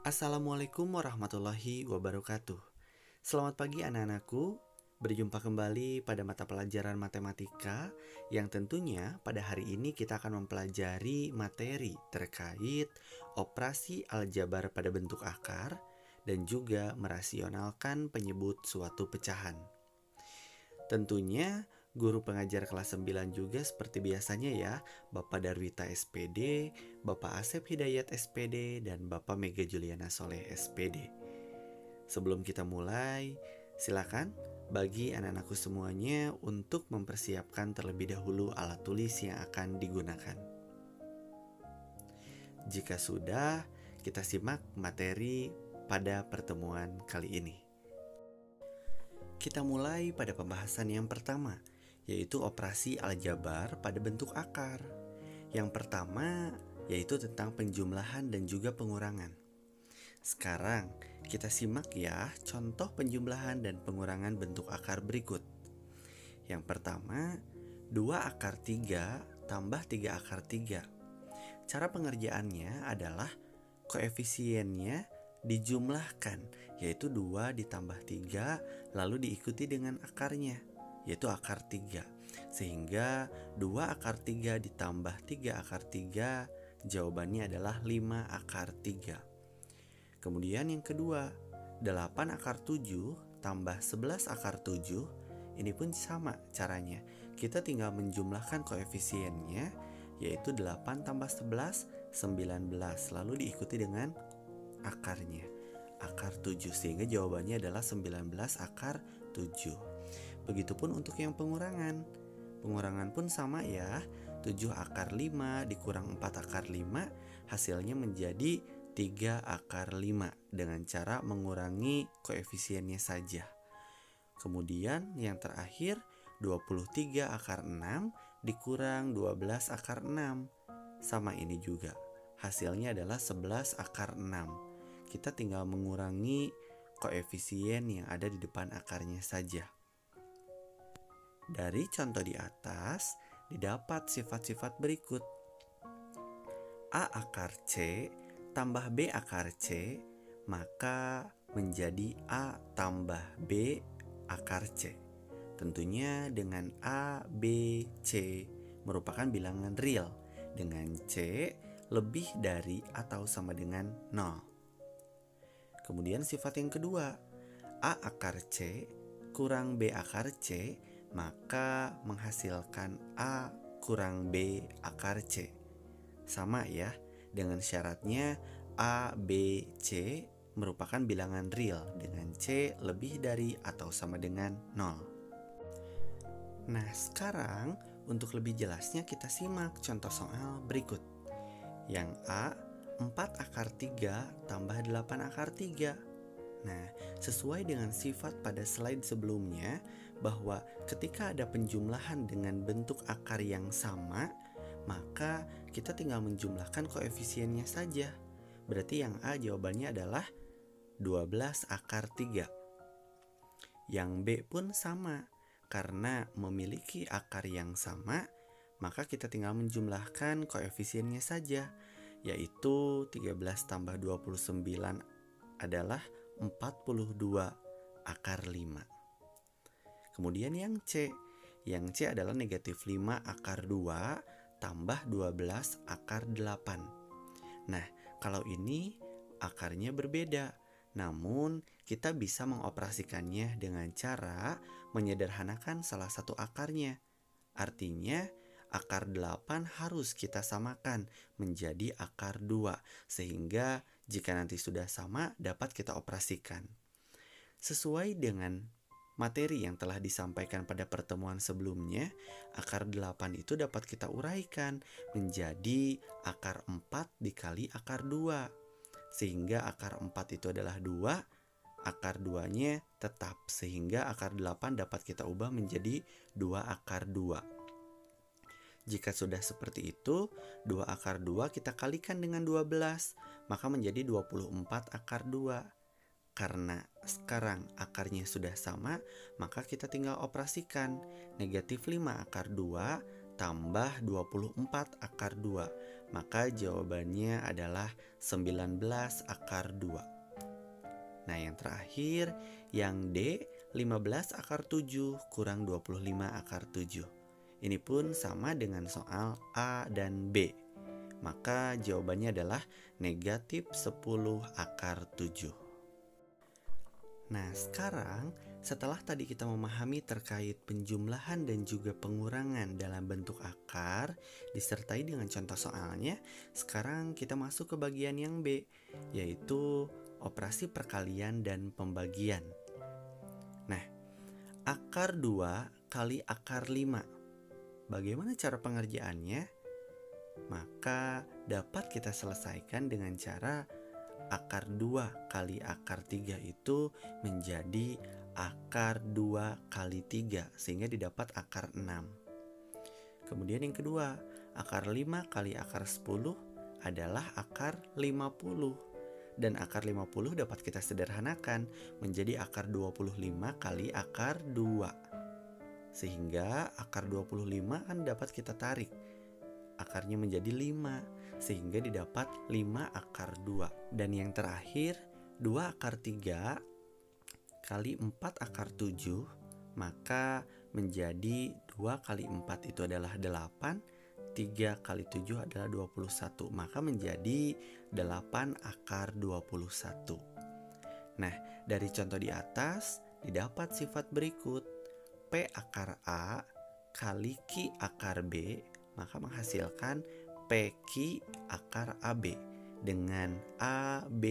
Assalamualaikum warahmatullahi wabarakatuh. Selamat pagi anak-anakku. Berjumpa kembali pada mata pelajaran matematika yang tentunya pada hari ini kita akan mempelajari materi terkait operasi aljabar pada bentuk akar dan juga merasionalkan penyebut suatu pecahan. Tentunya guru pengajar kelas 9 juga seperti biasanya ya, Bapak Darwita SPD, Bapak Asep Hidayat SPD, dan Bapak Mega Juliana Soleh SPD. Sebelum kita mulai, silakan bagi anak-anakku semuanya untuk mempersiapkan terlebih dahulu alat tulis yang akan digunakan. Jika sudah, kita simak materi pada pertemuan kali ini. Kita mulai pada pembahasan yang pertama, yaitu operasi aljabar pada bentuk akar. Yang pertama yaitu tentang penjumlahan dan juga pengurangan. Sekarang kita simak ya contoh penjumlahan dan pengurangan bentuk akar berikut. Yang pertama, 2 akar 3 tambah 3 akar 3. Cara pengerjaannya adalah koefisiennya dijumlahkan, yaitu 2 ditambah 3 lalu diikuti dengan akarnya, yaitu akar 3. Sehingga 2 akar 3 ditambah 3 akar 3, jawabannya adalah 5 akar 3. Kemudian yang kedua, 8 akar 7 tambah 11 akar 7, ini pun sama caranya. Kita tinggal menjumlahkan koefisiennya, yaitu 8 tambah 11, 19, lalu diikuti dengan akarnya, akar 7, sehingga jawabannya adalah 19 akar 7. Begitupun untuk yang pengurangan. Pengurangan pun sama ya, 7 akar 5 dikurang 4 akar 5, hasilnya menjadi 3 akar 5 dengan cara mengurangi koefisiennya saja. Kemudian yang terakhir, 23 akar 6 dikurang 12 akar 6. Sama ini juga, hasilnya adalah 11 akar 6. Kita tinggal mengurangi koefisien yang ada di depan akarnya saja. Dari contoh di atas, didapat sifat-sifat berikut. A akar C tambah B akar C, maka menjadi A tambah B akar C. Tentunya dengan A, B, C merupakan bilangan real, dengan C lebih dari atau sama dengan 0. Kemudian sifat yang kedua, A akar C kurang B akar C, maka menghasilkan A kurang B akar C. Sama ya, dengan syaratnya A, B, C merupakan bilangan real dengan C lebih dari atau sama dengan 0. Nah, sekarang untuk lebih jelasnya kita simak contoh soal berikut. Yang A, 4 akar 3 tambah 8 akar 3. Nah, sesuai dengan sifat pada slide sebelumnya, bahwa ketika ada penjumlahan dengan bentuk akar yang sama, maka kita tinggal menjumlahkan koefisiennya saja. Berarti yang A jawabannya adalah 12 akar 3. Yang B pun sama, karena memiliki akar yang sama, maka kita tinggal menjumlahkan koefisiennya saja, yaitu 13 tambah 29 adalah 42 akar 5. Kemudian yang C adalah negatif 5 akar 2 tambah 12 akar 8. Nah, kalau ini akarnya berbeda, namun kita bisa mengoperasikannya dengan cara menyederhanakan salah satu akarnya. Artinya akar 8 harus kita samakan menjadi akar 2, sehingga jika nanti sudah sama dapat kita operasikan. Sesuai dengan materi yang telah disampaikan pada pertemuan sebelumnya, akar 8 itu dapat kita uraikan menjadi akar 4 dikali akar 2. Sehingga akar 4 itu adalah 2, akar 2-nya tetap, sehingga akar 8 dapat kita ubah menjadi 2 akar 2. Jika sudah seperti itu, 2 akar 2 kita kalikan dengan 12, maka menjadi 24 akar 2. Karena sekarang akarnya sudah sama, maka kita tinggal operasikan. Negatif 5 akar 2 tambah 24 akar 2, maka jawabannya adalah 19 akar 2. Nah, yang terakhir, yang D, 15 akar 7 kurang 25 akar 7. Ini pun sama dengan soal A dan B. Maka jawabannya adalah negatif 10 akar 7. Nah, sekarang setelah tadi kita memahami terkait penjumlahan dan juga pengurangan dalam bentuk akar disertai dengan contoh soalnya, sekarang kita masuk ke bagian yang B, yaitu operasi perkalian dan pembagian. Nah, akar 2 kali akar 5. Bagaimana cara pengerjaannya? Maka dapat kita selesaikan dengan cara akar 2 kali akar 3 itu menjadi akar 2 kali 3 sehingga didapat akar 6. Kemudian yang kedua, akar 5 kali akar 10 adalah akar 50. Dan akar 50 dapat kita sederhanakan menjadi akar 25 kali akar 2. Sehingga akar 25 kan dapat kita tarik. Akarnya menjadi 5. Sehingga didapat 5 akar 2. Dan yang terakhir, 2 akar 3 kali 4 akar 7, maka menjadi 2 kali 4 itu adalah 8, 3 kali 7 adalah 21, maka menjadi 8 akar 21. Nah, dari contoh di atas didapat sifat berikut. P akar A kali Q akar B, maka menghasilkan PQ akar AB, dengan A, B,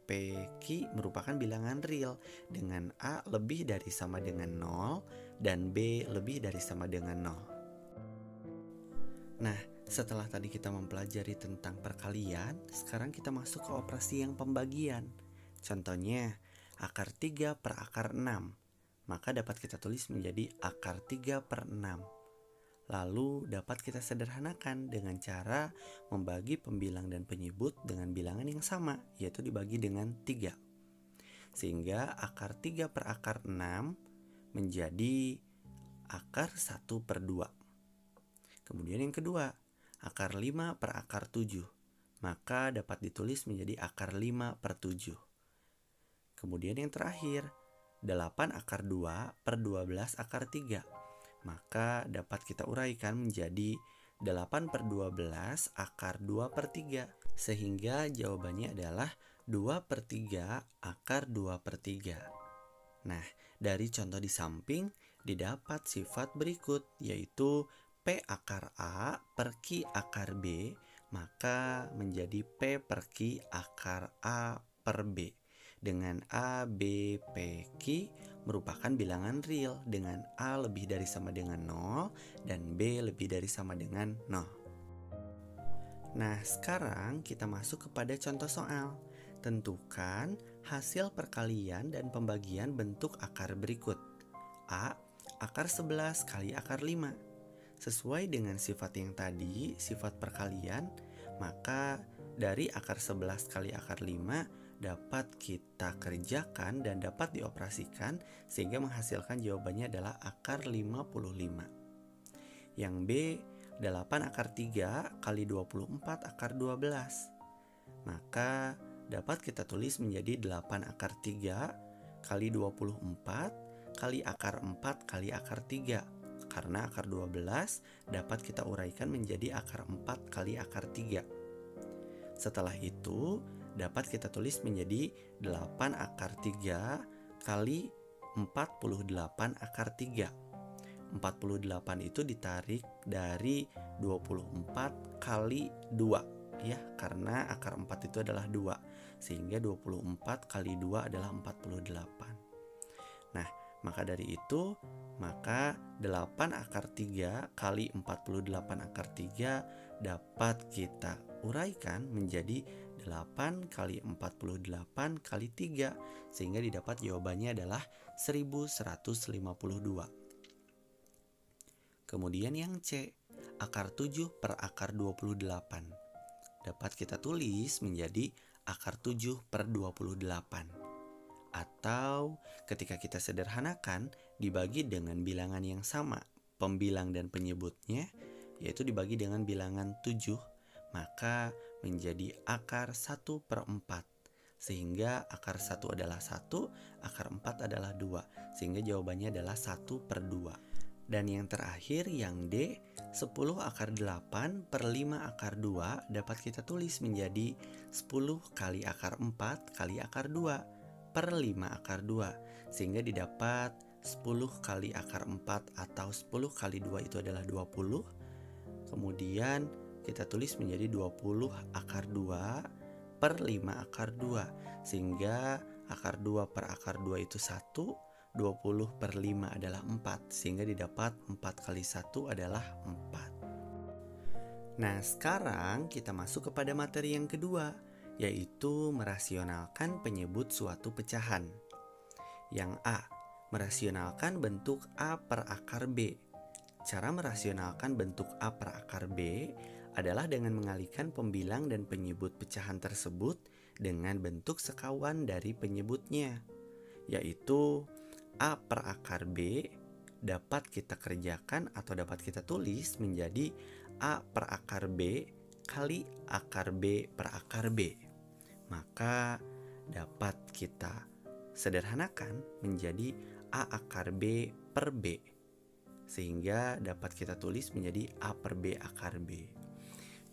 P, Q merupakan bilangan real dengan A lebih dari sama dengan 0 dan B lebih dari sama dengan 0. Nah, setelah tadi kita mempelajari tentang perkalian, sekarang kita masuk ke operasi yang pembagian. Contohnya, akar 3 per akar 6, maka dapat kita tulis menjadi akar 3 per 6. Lalu dapat kita sederhanakan dengan cara membagi pembilang dan penyebut dengan bilangan yang sama, yaitu dibagi dengan 3. Sehingga akar 3 per akar 6 menjadi akar 1 per 2. Kemudian yang kedua, akar 5 per akar 7, maka dapat ditulis menjadi akar 5 per 7. Kemudian yang terakhir, 8 akar 2 per 12 akar 3. Maka dapat kita uraikan menjadi 8 per 12 akar 2 per 3. Sehingga jawabannya adalah 2 per 3 akar 2 per 3. Nah, dari contoh di samping didapat sifat berikut, yaitu P akar A per Q akar B, maka menjadi P per Q akar A per B. Dengan A, B, P, Q merupakan bilangan real dengan A lebih dari sama dengan 0 dan B lebih dari sama dengan 0. Nah, sekarang kita masuk kepada contoh soal. Tentukan hasil perkalian dan pembagian bentuk akar berikut. A, akar 11 kali akar 5. Sesuai dengan sifat yang tadi, sifat perkalian, maka dari akar 11 kali akar 5 dapat kita kerjakan dan dapat dioperasikan sehingga menghasilkan jawabannya adalah akar 55. Yang B, 8 akar 3 kali 24 akar 12. Maka dapat kita tulis menjadi 8 akar 3 kali 24 kali akar 4 kali akar 3. Karena akar 12 dapat kita uraikan menjadi akar 4 kali akar 3. Setelah itu dapat kita tulis menjadi 8 akar 3 kali 48 akar 3. 48 itu ditarik dari 24 kali 2 ya, karena akar 4 itu adalah 2. Sehingga 24 kali 2 adalah 48. Nah, maka dari itu, maka 8 akar 3 kali 48 akar 3 dapat kita uraikan menjadi 8 kali 48 kali 3, sehingga didapat jawabannya adalah 1152. Kemudian yang C, akar 7 per akar 28. Dapat kita tulis menjadi akar 7 per 28. Atau ketika kita sederhanakan dibagi dengan bilangan yang sama, pembilang dan penyebutnya, yaitu dibagi dengan bilangan 7, maka menjadi akar 1/4. Sehingga akar 1 adalah 1, akar 4 adalah 2. Sehingga jawabannya adalah 1/2. Dan yang terakhir yang D, 10 akar 8 per 5 akar 2 dapat kita tulis menjadi 10 kali akar 4 kali akar 2 per 5 akar 2. Sehingga didapat 10 kali akar 4 atau 10 kali 2 itu adalah 20. Kemudian kita tulis menjadi 20 akar 2 per 5 akar 2. Sehingga akar 2 per akar 2 itu 1. 20 per 5 adalah 4, sehingga didapat 4 kali 1 adalah 4. Nah, sekarang kita masuk kepada materi yang kedua, yaitu merasionalkan penyebut suatu pecahan. Yang A, merasionalkan bentuk A per akar B. Cara merasionalkan bentuk A per akar B adalah dengan mengalihkan pembilang dan penyebut pecahan tersebut dengan bentuk sekawan dari penyebutnya, yaitu A per akar B dapat kita kerjakan atau dapat kita tulis menjadi A per akar B kali akar B per akar B. Maka dapat kita sederhanakan menjadi A akar B per B. Sehingga dapat kita tulis menjadi A per B akar B.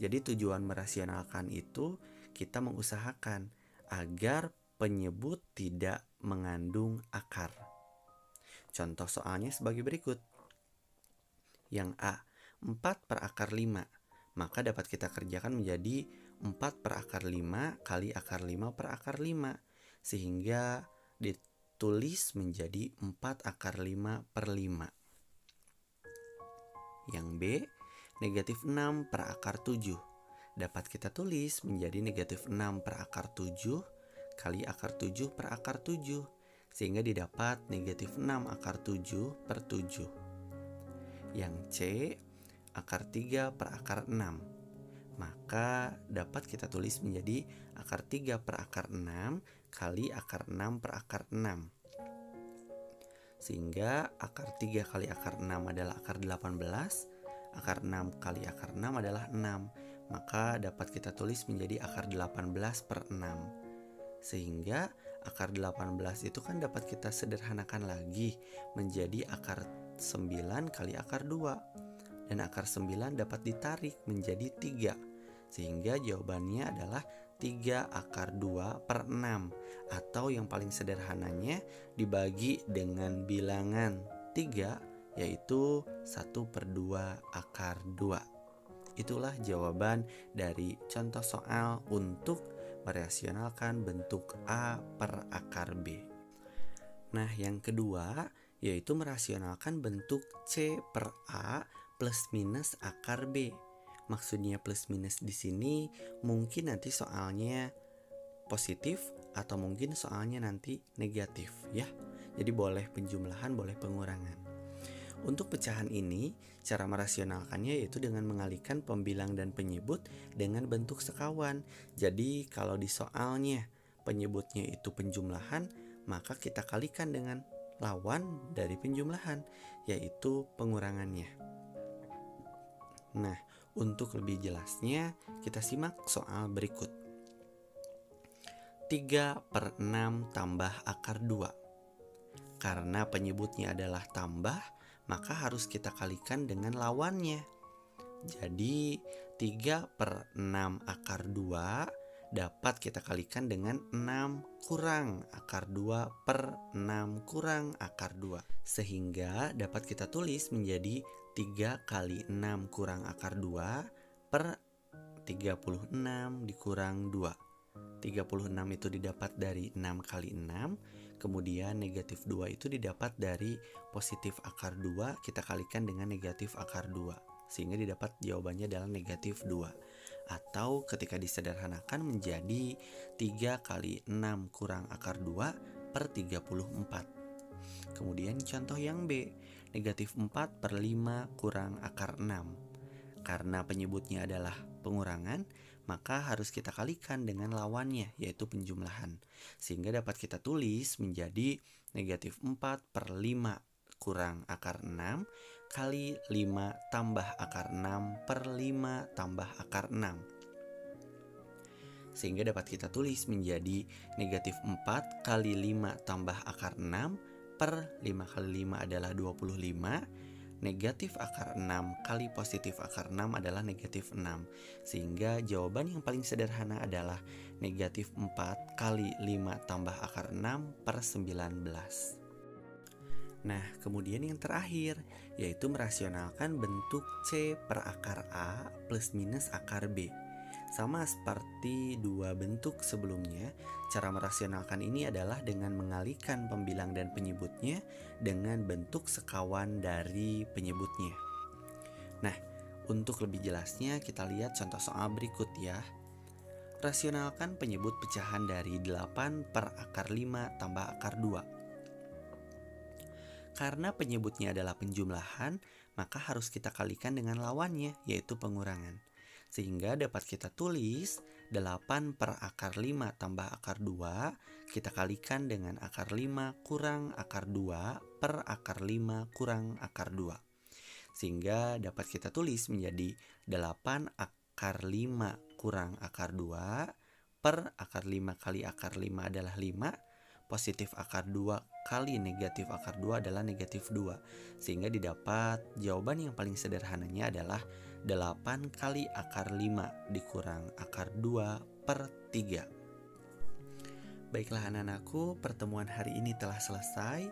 Jadi tujuan merasionalkan itu kita mengusahakan agar penyebut tidak mengandung akar. Contoh soalnya sebagai berikut. Yang A, 4 per akar 5. Maka dapat kita kerjakan menjadi 4 per akar 5 kali akar 5 per akar 5. Sehingga ditulis menjadi 4 akar 5 per 5. Yang B, negatif 6 per akar 7. Dapat kita tulis menjadi negatif 6 per akar 7 kali akar 7 per akar 7. Sehingga didapat negatif 6 akar 7 per 7. Yang C, akar 3 per akar 6. Maka dapat kita tulis menjadi akar 3 per akar 6 kali akar 6 per akar 6. Sehingga akar 3 kali akar 6 adalah akar 18. Akar 6 kali akar 6 adalah 6. Maka dapat kita tulis menjadi akar 18 per 6. Sehingga akar 18 itu kan dapat kita sederhanakan lagi menjadi akar 9 kali akar 2. Dan akar 9 dapat ditarik menjadi 3. Sehingga jawabannya adalah 3 akar 2 per 6. Atau yang paling sederhananya dibagi dengan bilangan 3, yaitu 1/2 akar 2. Itulah jawaban dari contoh soal untuk merasionalkan bentuk A per akar B. Nah, yang kedua yaitu merasionalkan bentuk C per A plus minus akar B. Maksudnya plus minus di sini mungkin nanti soalnya positif atau mungkin soalnya nanti negatif ya. Jadi boleh penjumlahan, boleh pengurangan. Untuk pecahan ini, cara merasionalkannya yaitu dengan mengalihkan pembilang dan penyebut dengan bentuk sekawan. Jadi kalau di soalnya penyebutnya itu penjumlahan, maka kita kalikan dengan lawan dari penjumlahan, yaitu pengurangannya. Nah, untuk lebih jelasnya, kita simak soal berikut. 3 per 6 tambah akar 2. Karena penyebutnya adalah tambah, maka harus kita kalikan dengan lawannya. Jadi 3 per 6 akar 2 dapat kita kalikan dengan 6 kurang akar 2 per 6 kurang akar 2. Sehingga dapat kita tulis menjadi 3 kali 6 kurang akar 2 per 36 dikurang 2. 36 itu didapat dari 6 kali 6. Kemudian negatif 2 itu didapat dari positif akar 2, kita kalikan dengan negatif akar 2. Sehingga didapat jawabannya adalah negatif 2. Atau ketika disederhanakan menjadi 3 kali 6 kurang akar 2 per 34. Kemudian contoh yang B, negatif 4 per 5 kurang akar 6. Karena penyebutnya adalah pengurangan, maka harus kita kalikan dengan lawannya, yaitu penjumlahan. Sehingga dapat kita tulis menjadi negatif 4 per 5 kurang akar 6 kali 5 tambah akar 6 per 5 tambah akar 6. Sehingga dapat kita tulis menjadi negatif 4 kali 5 tambah akar 6 per 5 kali 5 adalah 25. Negatif akar 6 kali positif akar 6 adalah negatif 6. Sehingga jawaban yang paling sederhana adalah negatif 4 kali 5 tambah akar 6 per 19. Nah, kemudian yang terakhir, yaitu merasionalkan bentuk C per akar A plus minus akar B. Sama seperti dua bentuk sebelumnya, cara merasionalkan ini adalah dengan mengalihkan pembilang dan penyebutnya dengan bentuk sekawan dari penyebutnya. Nah, untuk lebih jelasnya kita lihat contoh soal berikut ya. Rasionalkan penyebut pecahan dari 8 per akar 5 tambah akar 2. Karena penyebutnya adalah penjumlahan, maka harus kita kalikan dengan lawannya, yaitu pengurangan. Sehingga dapat kita tulis 8 per akar 5 tambah akar 2, kita kalikan dengan akar 5 kurang akar 2 per akar 5 kurang akar 2. Sehingga dapat kita tulis menjadi 8 akar 5 kurang akar 2 per akar 5 kali akar 5 adalah 5, positif akar 2 kali negatif akar 2 adalah negatif 2. Sehingga didapat jawaban yang paling sederhananya adalah 8 kali akar 5 dikurang akar 2 per 3. Baiklah anak-anakku, pertemuan hari ini telah selesai.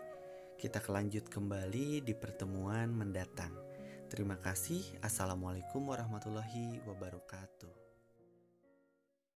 Kita lanjut kembali di pertemuan mendatang. Terima kasih. Assalamualaikum warahmatullahi wabarakatuh.